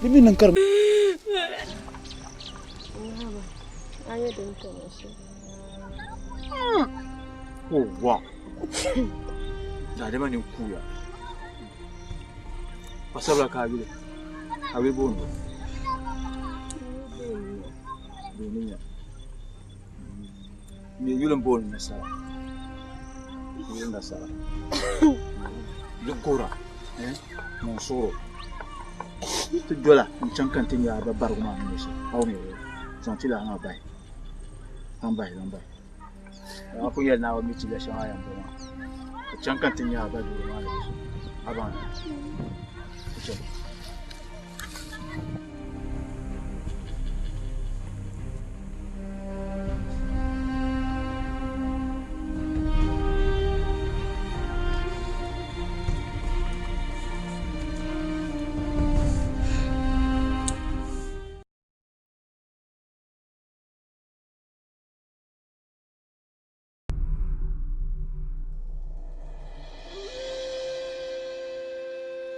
Bibi nan kar. Ayo din ka na siya. Oh wow. Dagbani kuya. Pasabla ka bile. Abi bono. Boniya. Me yulan bono nasara. Yulan nasara. Dukura. Monsoro. Tujola mchankan tinya ba baruma nisa. Awme. Santila nga bay. Ambay. Ako yel na wami chila siya ayam ba. Mchankan tinya ba baruma nisa. Aban.